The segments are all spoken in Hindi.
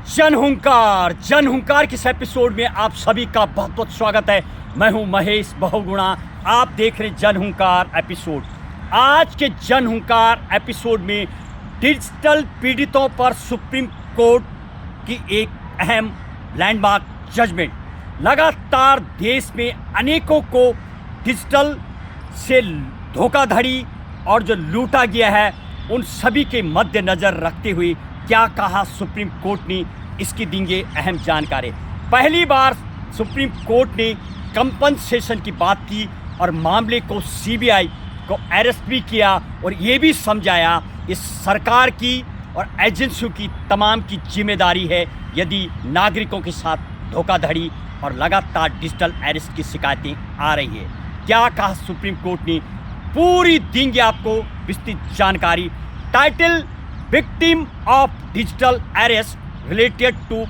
जन हुंकार के इस एपिसोड में आप सभी का बहुत बहुत स्वागत है। मैं हूं महेश बहुगुणा, आप देख रहे जन हुंकार एपिसोड। आज के जन हुंकार एपिसोड में डिजिटल पीड़ितों पर सुप्रीम कोर्ट की एक अहम लैंडमार्क जजमेंट। लगातार देश में अनेकों को डिजिटल से धोखाधड़ी और जो लूटा गया है उन सभी के मद्देनज़र रखते हुए क्या कहा सुप्रीम कोर्ट ने, इसकी देंगे अहम जानकारी। पहली बार सुप्रीम कोर्ट ने कंपनसेशन की बात की और मामले को सीबीआई को अरेस्ट भी किया और ये भी समझाया इस सरकार की और एजेंसियों की तमाम की जिम्मेदारी है यदि नागरिकों के साथ धोखाधड़ी और लगातार डिजिटल अरेस्ट की शिकायतें आ रही है। क्या कहा सुप्रीम कोर्ट ने, पूरी देंगे आपको विस्तृत जानकारी। Title, victim of digital arrest related to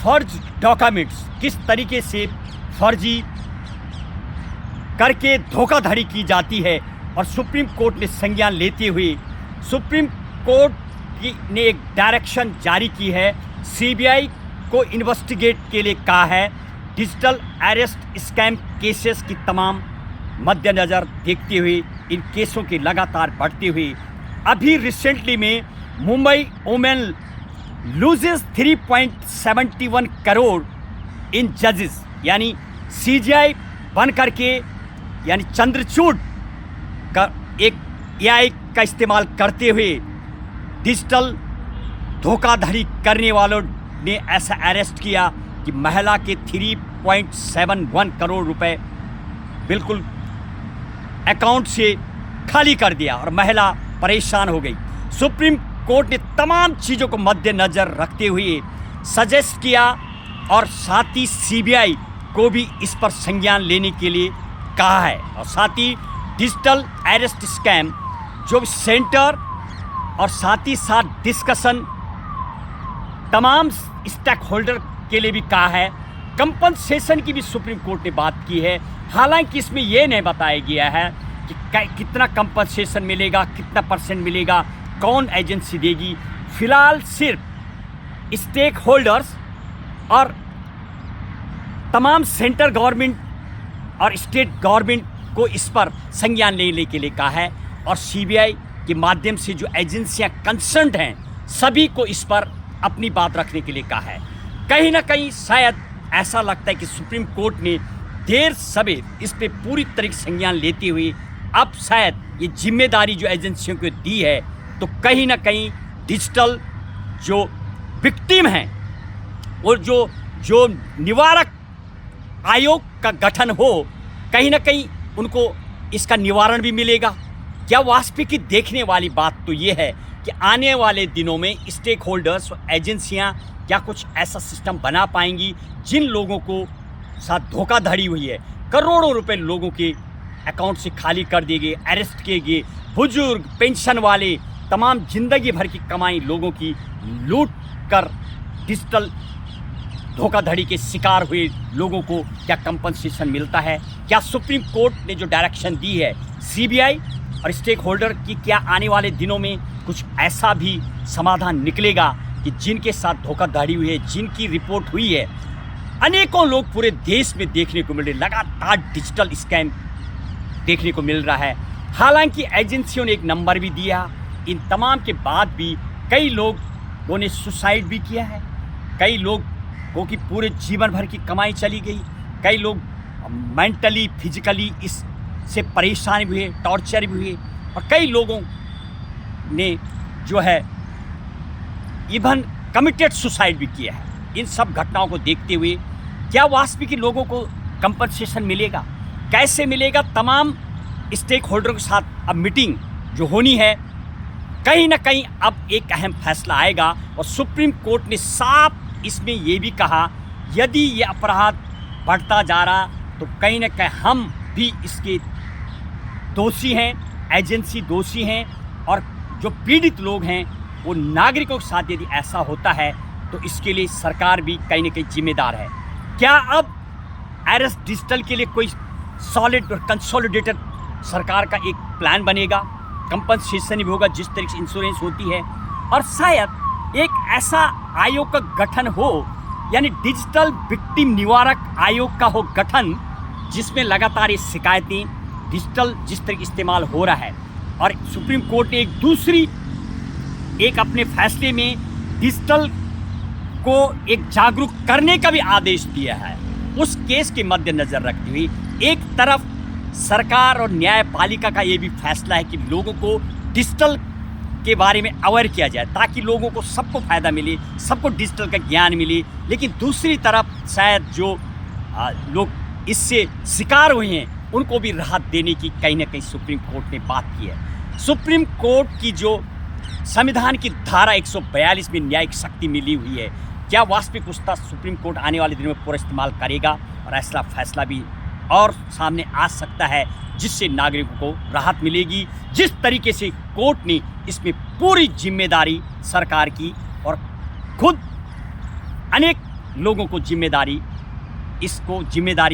forged documents. किस तरीके से फर्जी करके धोखाधड़ी की जाती है और सुप्रीम कोर्ट ने संज्ञान लेते हुए सुप्रीम कोर्ट ने एक डायरेक्शन जारी की है। सीबीआई को इन्वेस्टिगेट के लिए कहा है। डिजिटल अरेस्ट स्कैम केसेस की तमाम मद्देनज़र देखते हुए इन केसों की लगातार बढ़ते हुए अभी रिसेंटली में मुंबई वुमेन लूजेस 3.71 करोड़ इन जजेस, यानी सीजीआई बन करके यानी चंद्रचूड़ का एक एआई का इस्तेमाल करते हुए डिजिटल धोखाधड़ी करने वालों ने ऐसा अरेस्ट किया कि महिला के 3.71 करोड़ रुपए बिल्कुल अकाउंट से खाली कर दिया और महिला परेशान हो गई। सुप्रीम कोर्ट ने तमाम चीज़ों को मद्देनज़र रखते हुए सजेस्ट किया और साथ ही सीबीआई को भी इस पर संज्ञान लेने के लिए कहा है और साथ ही डिजिटल अरेस्ट स्कैम जो सेंटर और साथ ही साथ डिस्कशन तमाम स्टेक होल्डर के लिए भी कहा है। कंपनसेशन की भी सुप्रीम कोर्ट ने बात की है। हालांकि इसमें यह नहीं बताया गया है कि कितना कंपनसेशन मिलेगा, कितना परसेंट मिलेगा, कौन एजेंसी देगी। फिलहाल सिर्फ स्टेक होल्डर्स और तमाम सेंट्रल गवर्नमेंट और स्टेट गवर्नमेंट को इस पर संज्ञान लेने के लिए कहा है और सीबीआई के माध्यम से जो एजेंसियां कंसर्न्ड हैं सभी को इस पर अपनी बात रखने के लिए कहा है। कहीं ना कहीं शायद ऐसा लगता है कि सुप्रीम कोर्ट ने देर सवेर इस पे पूरी तरह से संज्ञान लेते हुए अब शायद ये जिम्मेदारी जो एजेंसियों को दी है तो कहीं ना कहीं डिजिटल जो विक्टिम हैं और जो निवारक आयोग का गठन हो, कहीं ना कहीं उनको इसका निवारण भी मिलेगा। क्या वास्तविक की देखने वाली बात तो ये है कि आने वाले दिनों में स्टेक होल्डर्स और एजेंसियां क्या कुछ ऐसा सिस्टम बना पाएंगी जिन लोगों को साथ धोखाधड़ी हुई है, करोड़ों रुपए लोगों के अकाउंट से खाली कर दिए गए, अरेस्ट किए गए, बुजुर्ग, पेंशन वाले, तमाम जिंदगी भर की कमाई लोगों की लूट कर डिजिटल धोखाधड़ी के शिकार हुए लोगों को क्या कंपनसेशन मिलता है। क्या सुप्रीम कोर्ट ने जो डायरेक्शन दी है सीबीआई और स्टेक होल्डर की, क्या आने वाले दिनों में कुछ ऐसा भी समाधान निकलेगा कि जिनके साथ धोखाधड़ी हुई है, जिनकी रिपोर्ट हुई है। अनेकों लोग पूरे देश में देखने को मिल रहे, लगातार डिजिटल स्कैम देखने को मिल रहा है। हालांकि एजेंसियों ने एक नंबर भी दिया, इन तमाम के बाद भी कई लोगों ने सुसाइड भी किया है, कई लोगों की पूरे जीवन भर की कमाई चली गई, कई लोग मेंटली फिजिकली इससे परेशान भी हुए, टॉर्चर भी हुए और कई लोगों ने जो है इवन कमिटेड सुसाइड भी किया है। इन सब घटनाओं को देखते हुए क्या वास्तविक लोगों को कंपनसेशन मिलेगा, कैसे मिलेगा? तमाम स्टेक होल्डरों के साथ अब मीटिंग जो होनी है, कहीं ना कहीं अब एक अहम फैसला आएगा और सुप्रीम कोर्ट ने साफ इसमें ये भी कहा यदि ये अपराध बढ़ता जा रहा तो कहीं ना कहीं हम भी इसके दोषी हैं, एजेंसी दोषी हैं और जो पीड़ित लोग हैं वो नागरिकों के साथ यदि ऐसा होता है तो इसके लिए सरकार भी कहीं ना कहीं जिम्मेदार है। क्या अब अरेस्ट डिजिटल के लिए कोई सॉलिड और कंसोलिडेटेड सरकार का एक प्लान बनेगा? कंपनसेशन भी होगा जिस तरीके से इंश्योरेंस होती है और शायद एक ऐसा आयोग का गठन हो, यानी डिजिटल विक्टिम निवारक आयोग का हो गठन, जिसमें लगातार ये शिकायतें डिजिटल जिस तरह इस्तेमाल हो रहा है। और सुप्रीम कोर्ट ने एक अपने फैसले में डिजिटल को एक जागरूक करने का भी आदेश दिया है। उस केस के मद्देनज़र रखते हुए एक तरफ सरकार और न्यायपालिका का ये भी फैसला है कि लोगों को डिजिटल के बारे में अवेयर किया जाए, ताकि लोगों को सबको फ़ायदा मिले, सबको डिजिटल का ज्ञान मिले। लेकिन दूसरी तरफ शायद जो लोग इससे शिकार हुए हैं उनको भी राहत देने की कहीं ना कहीं सुप्रीम कोर्ट ने बात की है। सुप्रीम कोर्ट की जो संविधान की धारा 142 में न्यायिक शक्ति मिली हुई है, क्या वास्तविक उसका सुप्रीम कोर्ट आने वाले दिनों में पूरा इस्तेमाल करेगा और ऐसा फैसला भी और सामने आ सकता है, जिससे नागरिकों को राहत मिलेगी। जिस तरीके से कोर्ट ने इसमें पूरी जिम्मेदारी सरकार की और खुद अनेक लोगों को जिम्मेदारी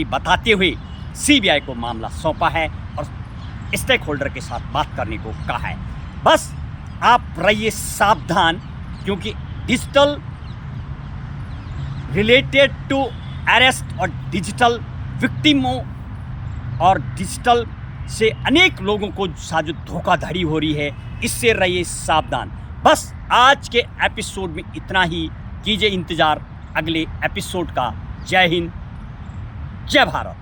बताते हुए सीबीआई को मामला सौंपा है और स्टेक होल्डर के साथ बात करने को कहा है। बस आप रहिए सावधान, क्योंकि डिजिटल रिलेटेड टू अरेस्ट और डिजिटल विक्टिमों और डिजिटल से अनेक लोगों को साथ जो धोखाधड़ी हो रही है, इससे रहिए सावधान। बस आज के एपिसोड में इतना ही। कीजिए इंतज़ार अगले एपिसोड का। जय हिंद, जय भारत।